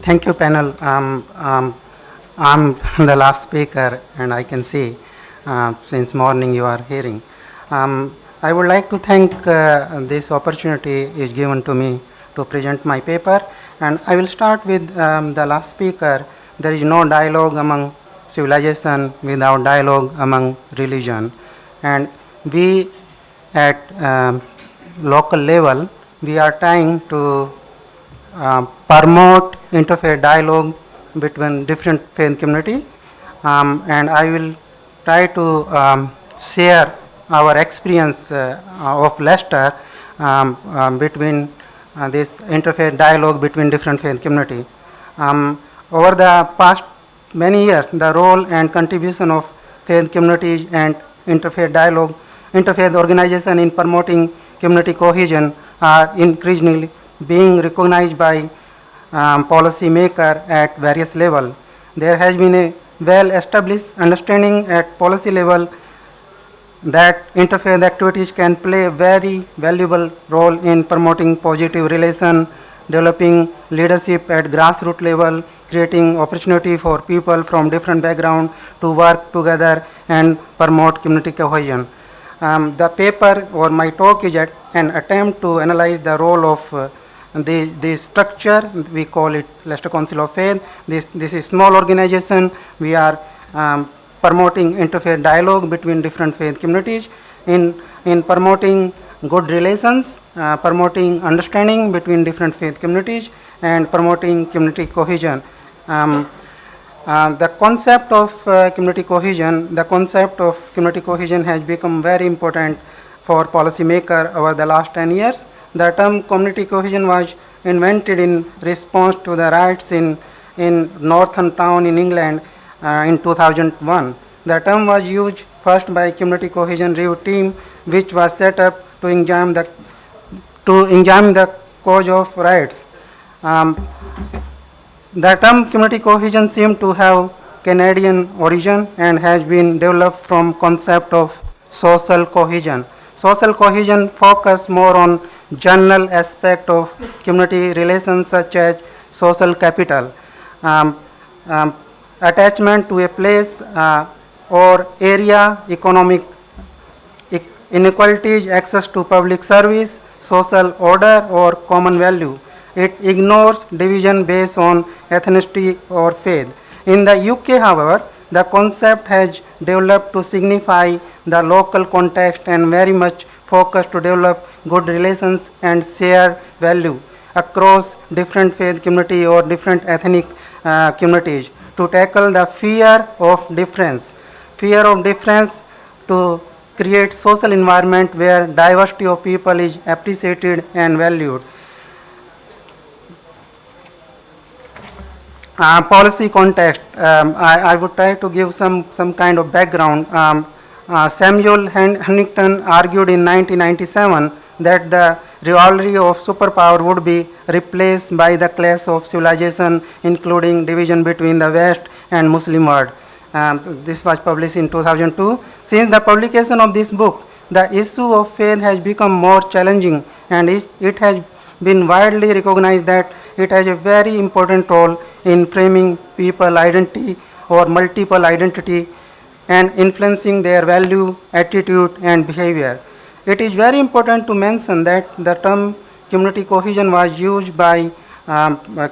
Thank you, panel. I'm the last speaker, and I can see since morning you are hearing. I would like to thank this opportunity is given to me to present my paper, and I will start with the last speaker. There is no dialogue among civilization without dialogue among religion, and we at local level we are trying to promote interfaith dialogue between different faith community, and I will try to share our experience of Leicester between this interfaith dialogue between different faith community. Over the past many years, the role and contribution of faith communities and interfaith dialogue, interfaith organization in promoting community cohesion are increasingly being recognized by policy maker at various level. There has been a well-established understanding at policy level that interfaith activities can play a very valuable role in promoting positive relation, developing leadership at grassroots level, creating opportunity for people from different backgrounds to work together and promote community cohesion. The paper or my talk is an attempt to analyze the role of the structure. We call it Leicester Council of Faith. This is small organization. We are promoting interfaith dialogue between different faith communities in promoting good relations, promoting understanding between different faith communities, and promoting community cohesion. The concept of community cohesion has become very important for policymakers over the last 10 years. The term community cohesion was invented in response to the riots in Northern Town in England in 2001. The term was used first by Community Cohesion Review Team, which was set up to examine the cause of riots. The term community cohesion seemed to have Canadian origin and has been developed from concept of social cohesion. Social cohesion focus more on general aspect of community relations such as social capital, attachment to a place or area, economic inequalities, access to public service, social order or common value. It ignores division based on ethnicity or faith. In the UK, however, the concept has developed to signify the local context and very much focused to develop good relations and share value across different faith community or different ethnic communities to tackle the fear of difference to create social environment where diversity of people is appreciated and valued. Policy context, I would try to give some kind of background. Samuel Huntington argued in 1997 that the rivalry of superpower would be replaced by the clash of civilization, including division between the West and Muslim world. This was published in 2002. Since the publication of this book, the issue of faith has become more challenging, and it has been widely recognized that it has a very important role in framing people identity or multiple identity and influencing their value, attitude and behavior. It is very important to mention that the term community cohesion was used by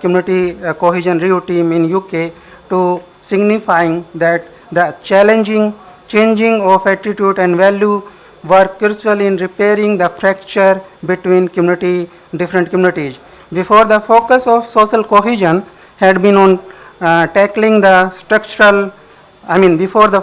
Community Cohesion Review Team in UK to signifying that the changing of attitude and value were crucial in repairing the fracture between different communities. Before, the focus of social cohesion had been on tackling the structural, before that,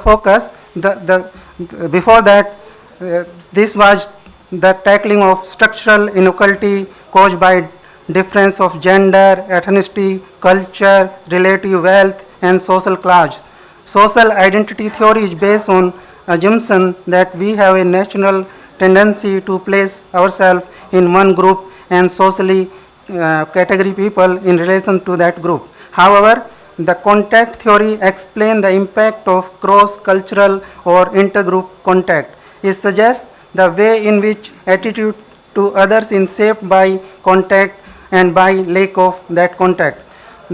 this was the tackling of structural inequality caused by difference of gender, ethnicity, culture, relative wealth, and social class. Social identity theory is based on assumption that we have a natural tendency to place ourselves in one group and socially category people in relation to that group. However, the contact theory explains the impact of cross-cultural or intergroup contact. It suggests the way in which attitude to others is shaped by contact and by lack of that contact.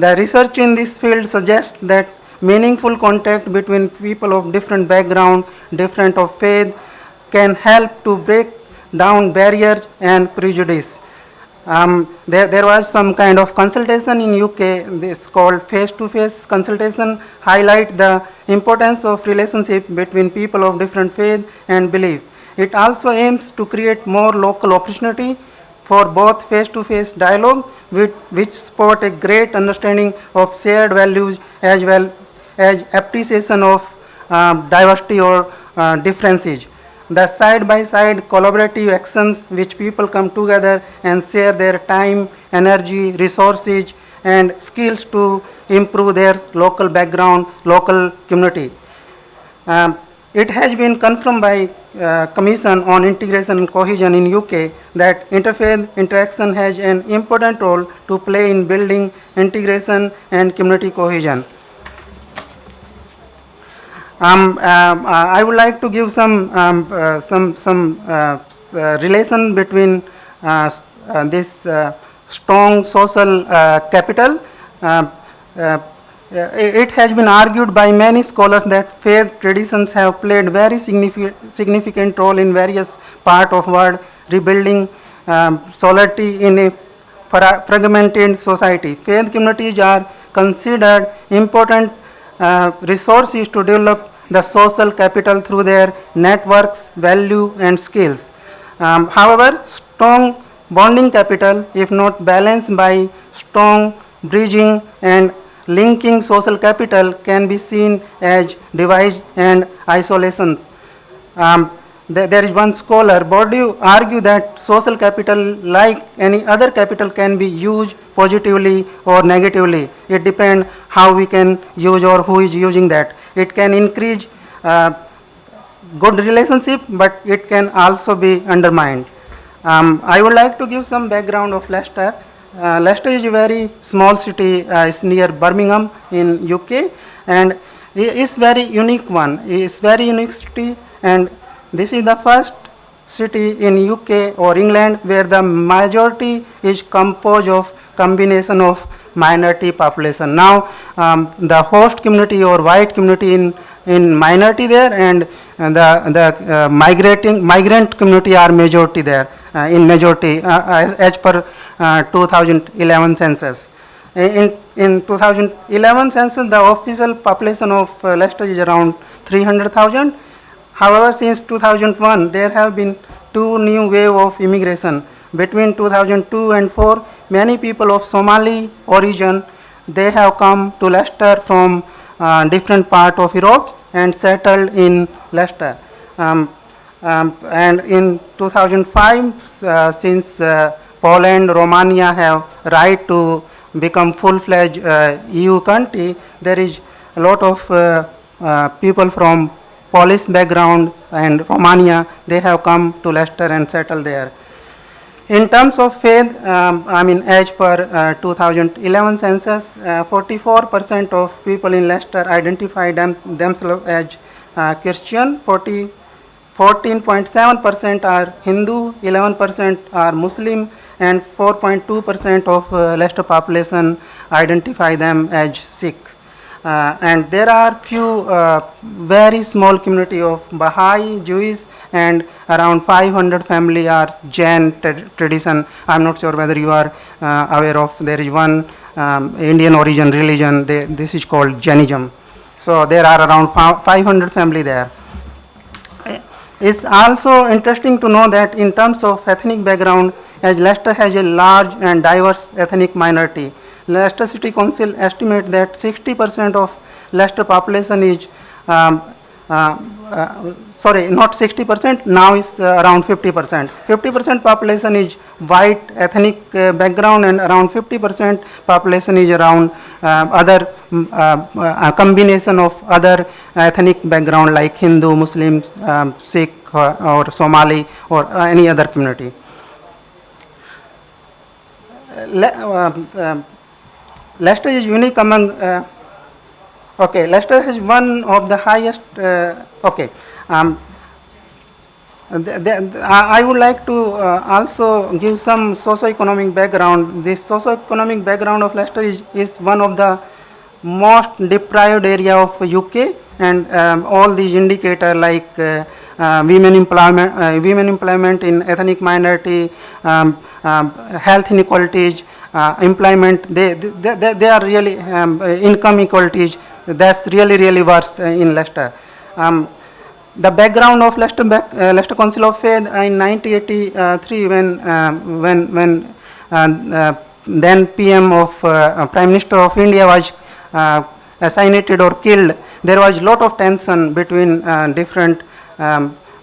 The research in this field suggests that meaningful contact between people of different background, different of faith, can help to break down barriers and prejudice. There was some kind of consultation in UK, this called face-to-face consultation, highlight the importance of relationship between people of different faith and belief. It also aims to create more local opportunity for both face-to-face dialogue, which support a great understanding of shared values as well as appreciation of diversity or differences. The side-by-side collaborative actions which people come together and share their time, energy, resources and skills to improve their local background, local community. It has been confirmed by Commission on Integration and Cohesion in UK that interfaith interaction has an important role to play in building integration and community cohesion. I would like to give some relation between this strong social capital. It has been argued by many scholars that faith traditions have played very significant role in various parts of world, rebuilding solidarity in a fragmented society. Faith communities are considered important resources to develop the social capital through their networks, value and skills. However, strong bonding capital, if not balanced by strong bridging and linking social capital, can be seen as divide and isolation. There is one scholar, Bourdieu, argue that social capital, like any other capital, can be used positively or negatively. It depends how we can use or who is using that. It can increase good relationship, but it can also be undermined. I would like to give some background of Leicester. Leicester is a very small city. It's near Birmingham in UK, and it's very unique one. It's very unique city, and this is the first city in UK or England where the majority is composed of combination of minority population. Now the host community or white community in minority there, and the migrant community are majority there, in majority as per 2011 census. In 2011 census, the official population of Leicester is around 300,000. However, since 2001, there have been two new waves of immigration. Between 2002 and 4, many people of Somali origin, they have come to Leicester from different parts of Europe and settled in Leicester. And in 2005, since Poland, Romania have right to become full-fledged EU country, there is a lot of people from Polish background and Romania, they have come to Leicester and settled there. In terms of faith, as per 2011 census, 44% of people in Leicester identify themselves as Christian, 14.7% are Hindu, 11% are Muslim, and 4.2% of Leicester population identify them as Sikh. And there are few very small community of Baha'i, Jewish, and around 500 family are Jain tradition. I'm not sure whether you are aware of, there is one Indian origin religion, this is called Jainism. So there are around 500 family there. It's also interesting to know that in terms of ethnic background, as Leicester has a large and diverse ethnic minority, Leicester City Council estimate that 60% of Leicester population is, sorry, not 60%, now is around 50%. 50% population is white ethnic background, and around 50% population is around other a combination of other ethnic background like Hindu, Muslim, Sikh or Somali or any other community. Leicester is unique among, Leicester has one of the highest, I would like to also give some socio-economic background. This socio-economic background of Leicester is one of the most deprived area of UK, and all these indicators like women employment in ethnic minority, health inequalities, employment, they are really income inequalities. That's really worse in Leicester. The background of Leicester Council of Faith in 1983, when then PM of Prime Minister of India was assassinated or killed, there was a lot of tension between different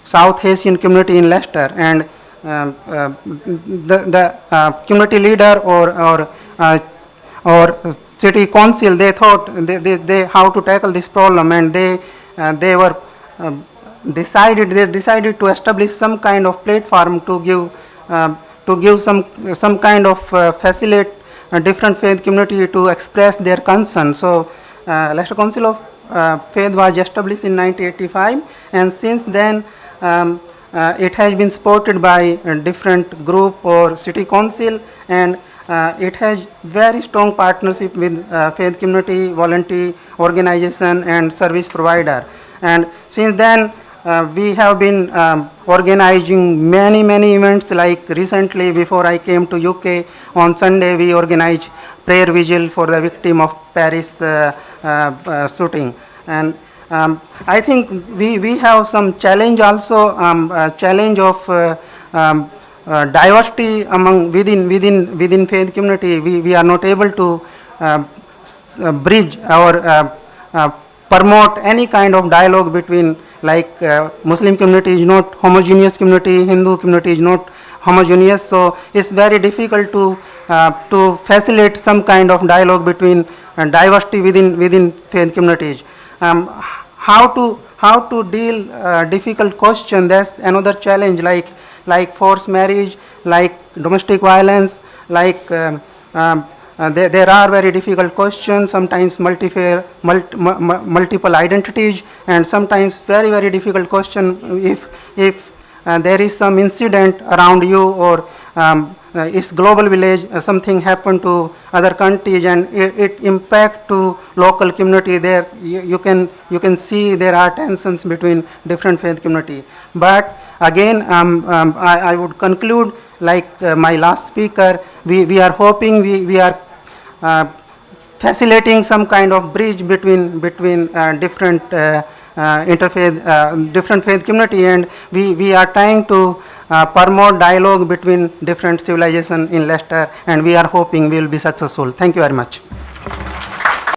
South Asian community in Leicester, and the community leader or city council, they thought they how to tackle this problem, and they were they decided to establish some kind of platform to give some kind of facilitate different faith community to express their concern. So Leicester Council of Faith was established in 1985, and since then it has been supported by a different group or city council, and it has very strong partnership with faith community, volunteer organization and service provider. And since then we have been organizing many events. Like recently, before I came to UK, on Sunday we organized prayer vigil for the victim of Paris shooting. And I think we have some challenge also, challenge of diversity among within faith community. We are not able to bridge or promote any kind of dialogue between, like Muslim community is not homogeneous community, Hindu community is not homogeneous, so it's very difficult to facilitate some kind of dialogue between diversity within faith communities. How to deal difficult question, that's another challenge, like forced marriage, like domestic violence, like there are very difficult questions, sometimes multiple identities, and sometimes very difficult question if there is some incident around you, or it's global village, something happened to other countries and it impact to local community. There you can see there are tensions between different faith community. But again, I would conclude like my last speaker. We are hoping we are facilitating some kind of bridge between different interfaith, different faith community, and we are trying to promote dialogue between different civilization in Leicester, and we are hoping we will be successful. Thank you very much.